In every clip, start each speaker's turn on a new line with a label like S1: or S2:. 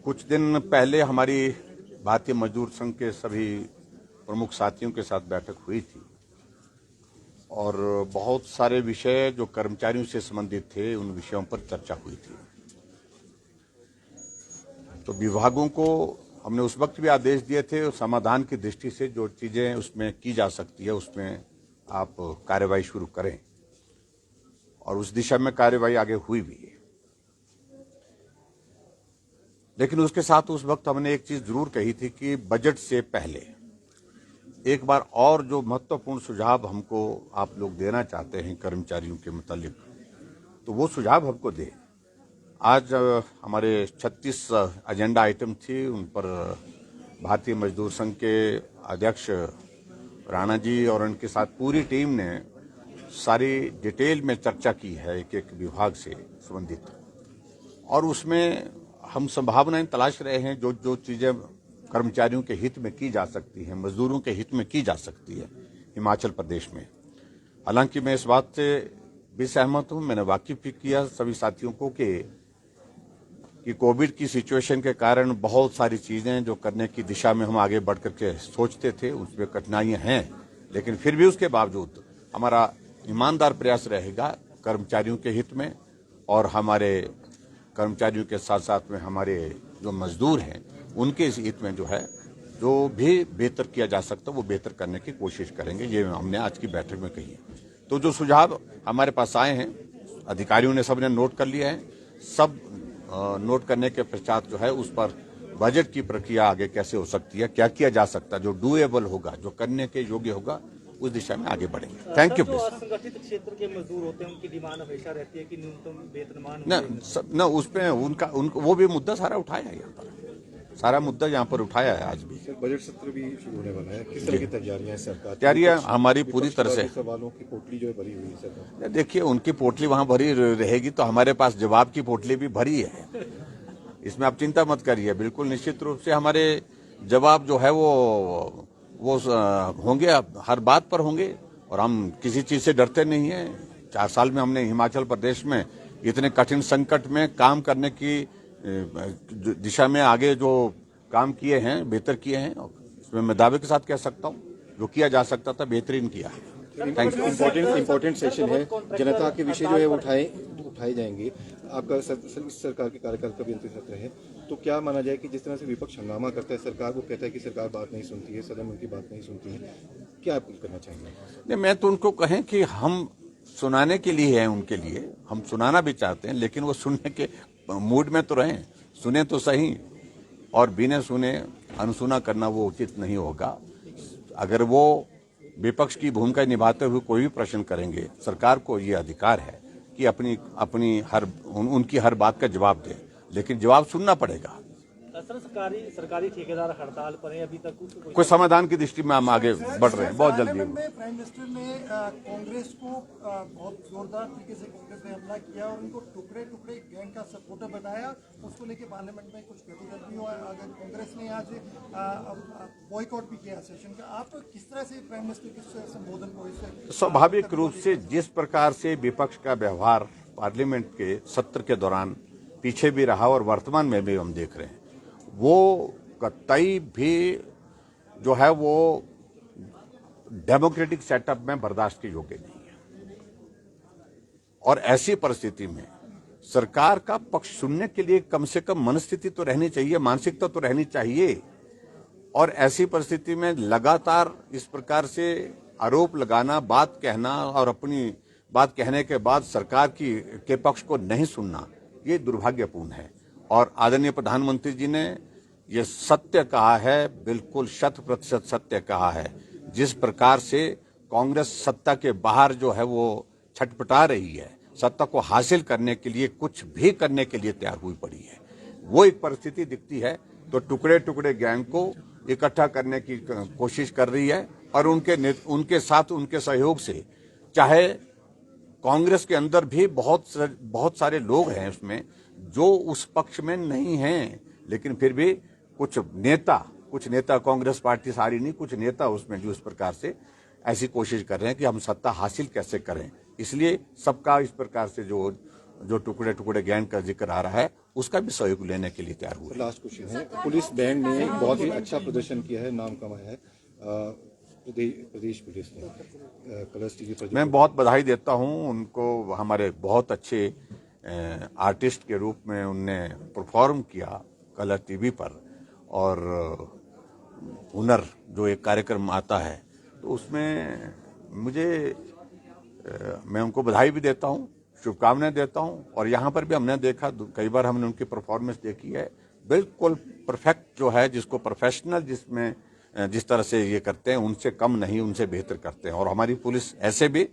S1: कुछ दिन पहले हमारी भारतीय मजदूर संघ के सभी प्रमुख साथियों के साथ बैठक हुई थी और बहुत सारे विषय जो कर्मचारियों से संबंधित थे उन विषयों पर चर्चा हुई थी। तो विभागों को हमने उस वक्त भी आदेश दिए थे, समाधान की दृष्टि से जो चीजें उसमें की जा सकती है उसमें आप कार्रवाई शुरू करें, और उस दिशा में कार्रवाई आगे हुई भी है। लेकिन उसके साथ उस वक्त हमने एक चीज जरूर कही थी कि बजट से पहले एक बार और जो महत्वपूर्ण सुझाव हमको आप लोग देना चाहते हैं कर्मचारियों के मुतालिक, तो वो सुझाव हमको दे। आज हमारे 36 एजेंडा आइटम थी, उन पर भारतीय मजदूर संघ के अध्यक्ष राणा जी और उनके साथ पूरी टीम ने सारी डिटेल में चर्चा की है एक एक विभाग से संबंधित, और उसमें हम संभावनाएं तलाश रहे हैं जो जो चीजें कर्मचारियों के हित में की जा सकती हैं, मजदूरों के हित में की जा सकती है हिमाचल प्रदेश में। हालांकि मैं इस बात से भी सहमत हूं, मैंने वाकिफ भी किया सभी साथियों को कि कोविड की सिचुएशन के कारण बहुत सारी चीजें जो करने की दिशा में हम आगे बढ़ करके सोचते थे उसमें कठिनाइयां हैं, लेकिन फिर भी उसके बावजूद हमारा ईमानदार प्रयास रहेगा कर्मचारियों के हित में, और हमारे कर्मचारियों के साथ साथ में हमारे जो मजदूर हैं उनके इस हित में जो है जो भी बेहतर किया जा सकता है वो बेहतर करने की कोशिश करेंगे। ये हमने आज की बैठक में कही है। तो जो सुझाव हमारे पास आए हैं अधिकारियों ने सबने नोट कर लिया है। सब नोट करने के पश्चात जो है उस पर बजट की प्रक्रिया आगे कैसे हो सकती है, क्या किया जा सकता है, जो डूएबल होगा, जो करने के योग्य होगा, उस दिशा में आगे बढ़ेंगे। Thank you.
S2: असंगठित क्षेत्र के मजदूर होते हैं, उनकी डिमांड हमेशा रहती है कि न्यूनतम वेतनमान
S1: न उसमें उनका वो भी मुद्दा सारा उठाया है, यहाँ पर सारा मुद्दा यहाँ पर उठाया है। आज भी
S3: बजट सत्र भी शुरू होने वाला है, किस तरह की तैयारियां सरकार?
S1: तैयारियां हमारी पूरी तरह से,
S3: सवालों की पोटली जो है भरी हुई है सरकार।
S1: देखिए उनकी पोटली वहां भरी रहेगी तो हमारे पास जवाब की पोटली भी भरी है, इसमें आप चिंता मत करिए। बिल्कुल निश्चित रूप से हमारे जवाब जो है वो होंगे, हर बात पर होंगे, और हम किसी चीज से डरते नहीं है। 4 साल में हमने हिमाचल प्रदेश में इतने कठिन संकट में काम करने की दिशा में आगे जो काम किए हैं, बेहतर किए हैं, इसमें मैं दावे के साथ कह सकता हूं जो किया जा सकता था बेहतरीन किया है।
S3: इम्पोर्टेंट सेशन है, जनता के विषय जो है उठाए जाएंगे। आपका सरकार के कार्यकाल का भी अंतिम सत्र है, तो क्या माना जाए कि जिस तरह से विपक्ष हंगामा करता है, सरकार को कहता है कि सरकार बात नहीं सुनती है, सदन उनकी बात नहीं सुनती है, क्या आप करना चाहेंगे?
S1: नहीं, मैं तो उनको कहें कि हम सुनाने के लिए हैं, उनके लिए हम सुनाना भी चाहते हैं, लेकिन वो सुनने के मूड में तो रहें, सुने तो सही, और बिना सुने अनसुना करना वो उचित नहीं होगा। अगर वो विपक्ष की भूमिका निभाते हुए कोई भी प्रश्न करेंगे, सरकार को ये अधिकार है कि उनकी हर बात का जवाब दे, लेकिन जवाब सुनना पड़ेगा।
S2: सरकारी ठेकेदार हड़ताल पर है, अभी तक
S1: कोई समाधान की दृष्टि में हम आगे बढ़ रहे हैं बहुत जल्दी।
S4: प्राइम मिनिस्टर ने कांग्रेस को बहुत जोरदार तरीके से कांग्रेस ने हमला किया और उनको टुकड़े टुकड़े गैंग का सपोर्टर बनाया। उसको लेके पार्लियामेंट में कुछ गतिरोध भी हुआ। अगर कांग्रेस ने आज बॉयकॉट भी किया सेशन का, आप किस तरह से प्राइम मिनिस्टर के संबोधन को इससे?
S1: स्वाभाविक रूप से जिस प्रकार से विपक्ष का व्यवहार पार्लियामेंट के सत्र के दौरान पीछे भी रहा और वर्तमान में भी हम देख रहे हैं, वो कतई भी जो है वो डेमोक्रेटिक सेटअप में बर्दाश्त के योग्य नहीं है। और ऐसी परिस्थिति में सरकार का पक्ष सुनने के लिए कम से कम मनस्थिति तो रहनी चाहिए, मानसिकता तो रहनी चाहिए। और ऐसी परिस्थिति में लगातार इस प्रकार से आरोप लगाना, बात कहना और अपनी बात कहने के बाद सरकार के पक्ष को नहीं सुनना, ये दुर्भाग्यपूर्ण है। और आदरणीय प्रधानमंत्री जी ने ये सत्य कहा है, बिल्कुल 100% सत्य कहा है। जिस प्रकार से कांग्रेस सत्ता के बाहर जो है वो छटपटा रही है, सत्ता को हासिल करने के लिए कुछ भी करने के लिए तैयार हुई पड़ी है, वो एक परिस्थिति दिखती है। तो टुकड़े टुकड़े गैंग को इकट्ठा करने की कोशिश कर रही है, और उनके साथ उनके सहयोग से, चाहे कांग्रेस के अंदर भी बहुत सारे लोग हैं उसमें जो उस पक्ष में नहीं हैं, लेकिन फिर भी कुछ नेता कांग्रेस पार्टी सारी नहीं, कुछ नेता उसमें जो इस प्रकार से ऐसी कोशिश कर रहे हैं कि हम सत्ता हासिल कैसे करें। इसलिए सबका इस प्रकार से जो टुकड़े टुकड़े गैंग का जिक्र आ रहा है, उसका भी सहयोग लेने के लिए तैयार हुए।
S3: लास्ट क्वेश्चन है, पुलिस बैंड ने बहुत ही अच्छा प्रदर्शन किया है, नाम कमाया है प्रदेश पुलिस ने कलर्स टीवी पर।
S1: मैं बहुत बधाई देता हूं उनको, हमारे बहुत अच्छे आर्टिस्ट के रूप में उनने परफॉर्म किया कलर टीवी पर, और हुनर जो एक कार्यक्रम आता है तो उसमें मुझे मैं उनको बधाई भी देता हूं, शुभकामनाएं देता हूं। और यहाँ पर भी हमने देखा, कई बार हमने उनकी परफॉर्मेंस देखी है, बिल्कुल परफेक्ट जो है, जिसको प्रोफेशनल जिसमें जिस तरह से ये करते हैं उनसे कम नहीं, उनसे बेहतर करते हैं। और हमारी पुलिस ऐसे भी,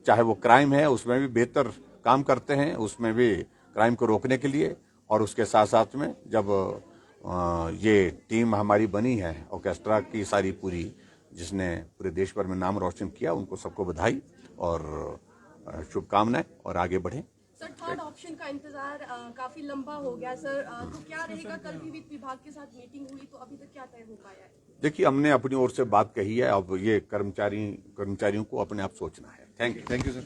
S1: चाहे वो क्राइम है उसमें भी बेहतर काम करते हैं, उसमें भी क्राइम को रोकने के लिए। और उसके साथ साथ में जब ये टीम हमारी बनी है ऑर्केस्ट्रा की सारी पूरी, जिसने पूरे देश भर में नाम रोशन किया, उनको सबको बधाई और शुभकामनाएं, और आगे बढ़ें।
S5: सर, थर्ड ऑप्शन का इंतजार काफी लंबा हो गया सर, तो क्या रहेगा? कल भी वित्त विभाग के साथ मीटिंग हुई, तो अभी तक क्या तय हो पाया है?
S1: देखिए, हमने अपनी ओर से बात कही है, अब ये कर्मचारियों को अपने आप सोचना है। Thank you
S3: sir.